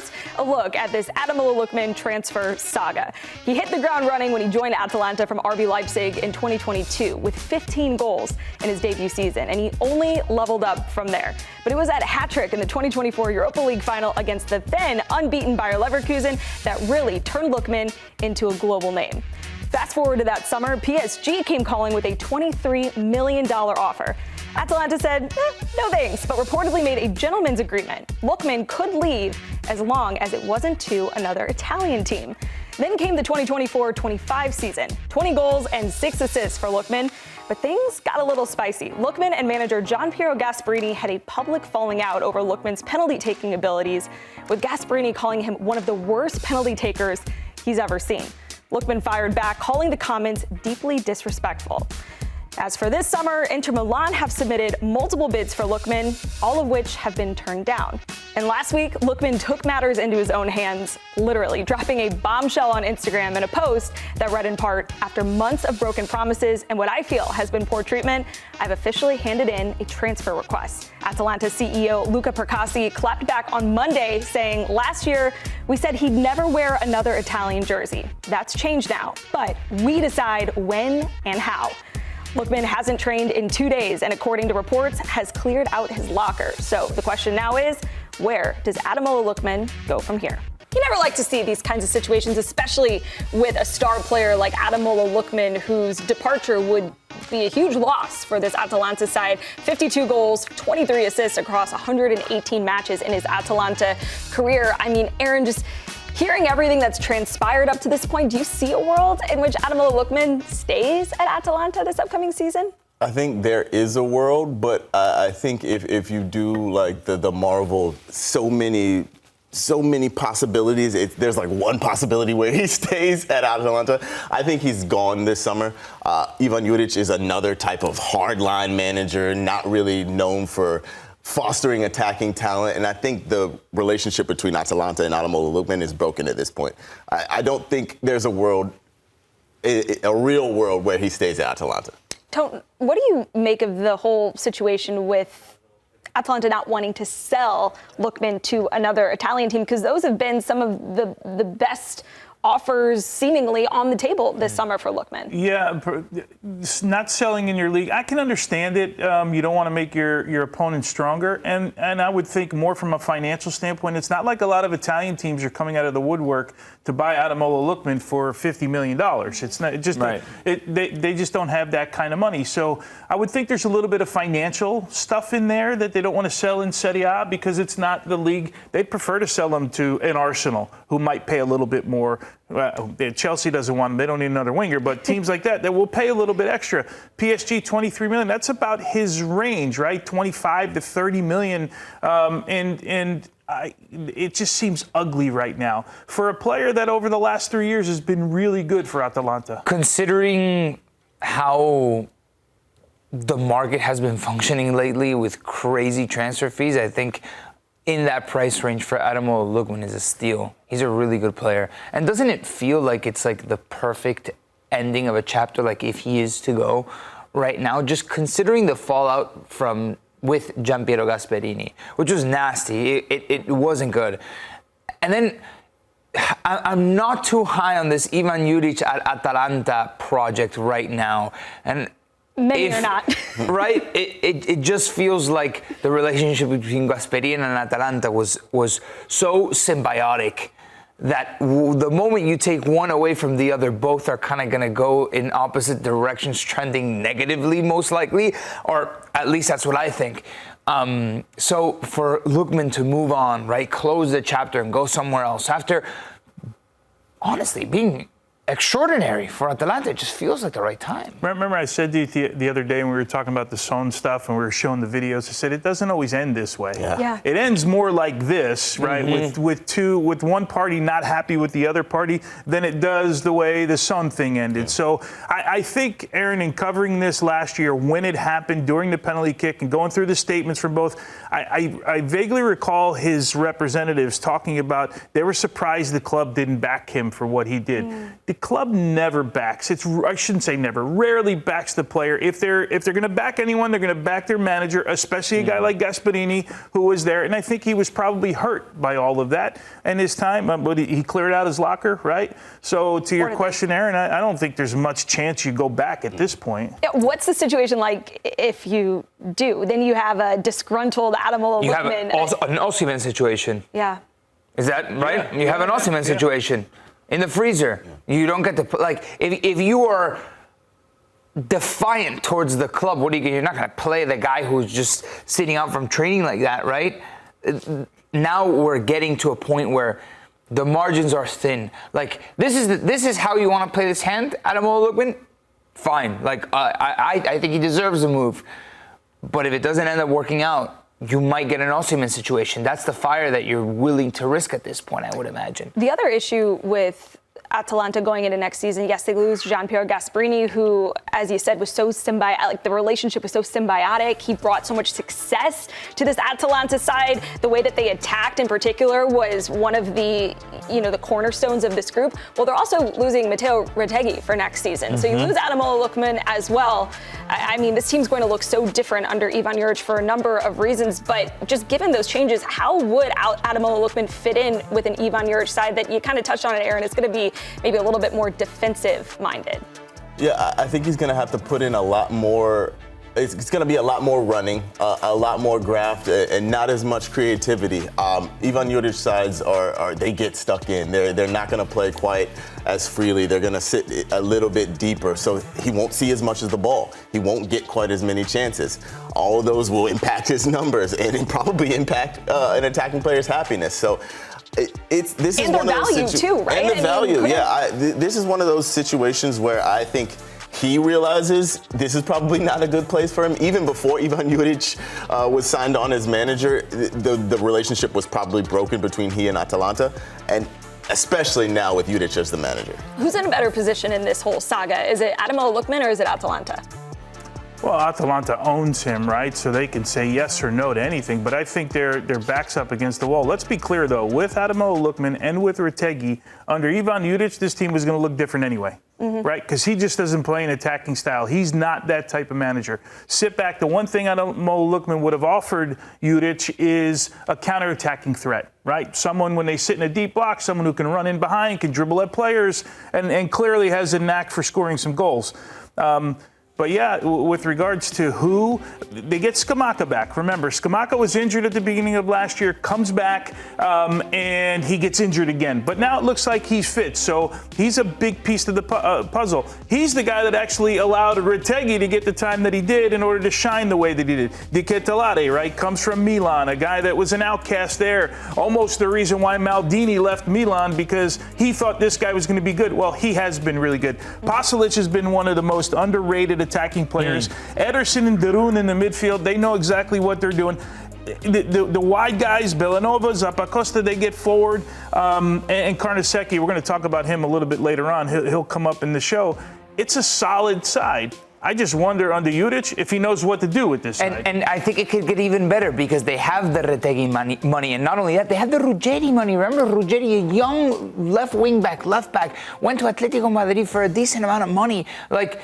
first, a look at this Ademola Lookman transfer saga. He hit the ground running when he joined Atalanta from RB Leipzig in 2022 with 15 goals in his debut season, and he only leveled up from there. But it was that hat-trick in the 2024 Europa League final against the then unbeaten Bayer Leverkusen that really turned Lookman into a global name. Fast forward to that summer, PSG came calling with a $23 million offer. Atalanta said, no thanks, but reportedly made a gentleman's agreement. Lookman could leave as long as it wasn't to another Italian team. Then came the 2024-25 season, 20 goals and 6 assists for Lookman. But things got a little spicy. Lookman and manager Piero Gasperine had a public falling out over Lookman's penalty-taking abilities, with Gasperine calling him one of the worst penalty takers he's ever seen. Lookman fired back, calling the comments deeply disrespectful. As for this summer, Inter Milan have submitted multiple bids for Lookman, all of which have been turned down. And last week, Lookman took matters into his own hands, literally dropping a bombshell on Instagram in a post that read in part, "After months of broken promises and what I feel has been poor treatment, I've officially handed in a transfer request." Atalanta CEO Luca Percassi clapped back on Monday, saying, "Last year, we said he'd never wear another Italian jersey. That's changed now, but we decide when and how." Lookman hasn't trained in 2 days and, according to reports, has cleared out his locker. So the question now is, where does Ademola Lookman go from here? You never like to see these kinds of situations, especially with a star player like Ademola Lookman, whose departure would be a huge loss for this Atalanta side. 52 goals, 23 assists across 118 matches in his Atalanta career. I mean, Aaron, just hearing everything that's transpired up to this point, do you see a world in which Ademola Lookman stays at Atalanta this upcoming season? I think there is a world, but I think if you do like the Marvel, so many possibilities. There's like one possibility where he stays at Atalanta. I think he's gone this summer. Ivan Jurić is another type of hardline manager, not really known for fostering attacking talent, and I think the relationship between Atalanta and Ademola Lookman is broken at this point. I don't think there's a real world where he stays at Atalanta. Tone, what do you make of the whole situation with Atalanta not wanting to sell Lookman to another Italian team? Because those have been some of the best offers seemingly on the table this summer for Lookman. Yeah, not selling in your league. I can understand it. You don't want to make your opponent stronger. And I would think more from a financial standpoint, it's not like a lot of Italian teams are coming out of the woodwork to buy Ademola Lookman for $50 million. It's not just right. They just don't have that kind of money. So I would think there's a little bit of financial stuff in there that they don't want to sell in Serie A because it's not the league. They'd prefer to sell them to an Arsenal who might pay a little bit more. Chelsea doesn't want him. They don't need another winger, but teams like that will pay a little bit extra. PSG, $23 million. That's about his range, right? 25 to 30 million. It just seems ugly right now for a player that over the last 3 years has been really good for Atalanta. Considering how the market has been functioning lately with crazy transfer fees, I think in that price range for Ademola Lookman is a steal. He's a really good player. And doesn't it feel like it's like the perfect ending of a chapter, like if he is to go right now, just considering the fallout with Piero Gasperine, which was nasty. It wasn't good. And then I'm not too high on this Ivan Jurić at Atalanta project right now. And maybe you're not. Right? It just feels like the relationship between Gasperine and Atalanta was so symbiotic that the moment you take one away from the other, both are kind of going to go in opposite directions, trending negatively, most likely, or at least that's what I think. So for Lookman to move on, right, close the chapter and go somewhere else after, honestly, being extraordinary for Atalanta, it just feels like the right time. Remember I said to you the other day when we were talking about the Son stuff and we were showing the videos, I said it doesn't always end this way. Yeah. It ends more like this, right? Mm-hmm. with one party not happy with the other party than it does the way the Son thing ended. So I think, Aaron, in covering this last year when it happened during the penalty kick and going through the statements from both, I vaguely recall his representatives talking about they were surprised the club didn't back him for what he did. The club never backs. I shouldn't say never. Rarely backs the player. If they're going to back anyone, they're going to back their manager, especially a guy like Gasperine, who was there. And I think he was probably hurt by all of that in his time. But he cleared out his locker, right? So to your question, Aaron, I don't think there's much chance you go back at this point. What's the situation like if you do? Then you have a disgruntled Ademola Lookman. You have an Osimhen situation. Yeah. Is that right? You have an Osimhen situation in the freezer. You don't get to if you are defiant towards the club, you're not going to play the guy who's just sitting out from training like that, right? Now we're getting to a point where the margins are thin. Like this is how you want to play this hand, Ademola Lookman. Fine. I think he deserves a move, but if it doesn't end up working out, you might get an Osimhen situation. That's the fire that you're willing to risk at this point, I would imagine. The other issue with Atalanta going into next season, yes, they lose Piero Gasperine, who, as you said, was so symbiotic. Like the relationship was so symbiotic. He brought so much success to this Atalanta side. The way that they attacked, in particular, was one of the cornerstones of this group. Well, they're also losing Mateo Retegui for next season, so you lose Ademola Lookman as well. I mean, this team's going to look so different under Ivan Jurić for a number of reasons. But just given those changes, how would Ademola Lookman fit in with an Ivan Jurić side that you kind of touched on it, Aaron? It's going to be maybe a little bit more defensive-minded. Yeah, I think he's going to have to put in a lot more. It's going to be a lot more running, a lot more graft, and not as much creativity. Ivan Jurić sides they get stuck in. They're not going to play quite as freely. They're going to sit a little bit deeper, so he won't see as much as the ball. He won't get quite as many chances. All of those will impact his numbers, and it probably impact an attacking player's happiness. So. This is and one their of those value too, right? And the value, yeah. This is one of those situations where I think he realizes this is probably not a good place for him. Even before Ivan Jurić was signed on as manager, the relationship was probably broken between he and Atalanta, and especially now with Jurić as the manager. Who's in a better position in this whole saga? Is it Ademola Lookman or is it Atalanta? Well, Atalanta owns him, right? So they can say yes or no to anything. But I think their back's up against the wall. Let's be clear, though. With Ademola Lookman and with Retegui, under Ivan Jurić, this team was going to look different anyway, right? Because he just doesn't play an attacking style. He's not that type of manager. Sit back. The one thing Ademola Lookman would have offered Jurić is a counterattacking threat, right? Someone, when they sit in a deep block, someone who can run in behind, can dribble at players, and clearly has a knack for scoring some goals. But yeah, with regards to who, they get Scamacca back. Remember, Scamacca was injured at the beginning of last year, comes back, and he gets injured again. But now it looks like he's fit, so he's a big piece of the puzzle. He's the guy that actually allowed Retegui to get the time that he did in order to shine the way that he did. Di Ketelade, right, comes from Milan, a guy that was an outcast there. Almost the reason why Maldini left Milan, because he thought this guy was going to be good. Well, he has been really good. Pasalic has been one of the most underrated attacking players. Ederson and Darun in the midfield, they know exactly what they're doing. The wide guys, Bellanova, Zappacosta, they get forward. And Carnesecchi, we're going to talk about him a little bit later on. He'll come up in the show. It's a solid side. I just wonder under Jurić if he knows what to do with this side. And I think it could get even better because they have the Retegui money. And not only that, they have the Ruggeri money. Remember, Ruggeri, a young left back, went to Atletico Madrid for a decent amount of money. Like,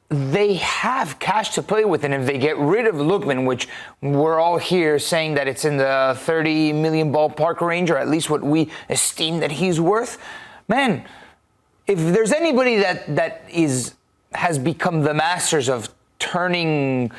they have cash to play with. And if they get rid of Lookman, which we're all here saying that it's in the 30 million ballpark range, or at least what we esteem that he's worth, man, if there's anybody that has become the masters of turning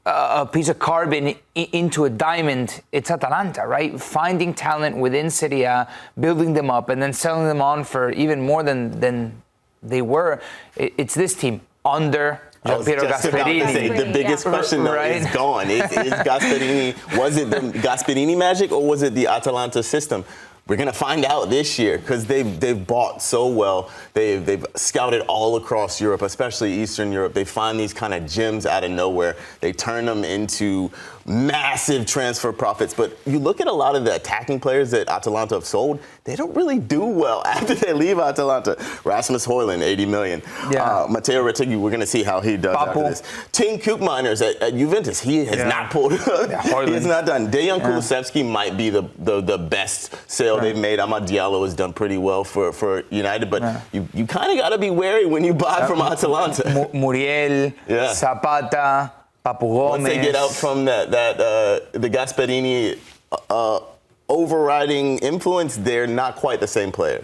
a piece of carbon into a diamond, it's Atalanta, right? Finding talent within Serie A, building them up, and then selling them on for even more than they were. It's this team under Piero Gasperine. The biggest question, though, is gone. Is Gasperine, was it the Gasperine magic or was it the Atalanta system? We're going to find out this year because they've bought so well. They've scouted all across Europe, especially Eastern Europe. They find these kind of gems out of nowhere. They turn them into massive transfer profits. But you look at a lot of the attacking players that Atalanta have sold, they don't really do well after they leave Atalanta. Rasmus Højlund, 80 million. Yeah. Mateo Retegui, we're going to see how he does after this. Tim Koopmeiners at Juventus, he has not pulled up. He has not done. Dejan Kulusevski might be the best sale they've made. Amad Diallo has done pretty well for United, but you kind of got to be wary when you buy from Atalanta. Muriel, Zapata, Papu Gomez. Once they get out from the Gasperine overriding influence, they're not quite the same player.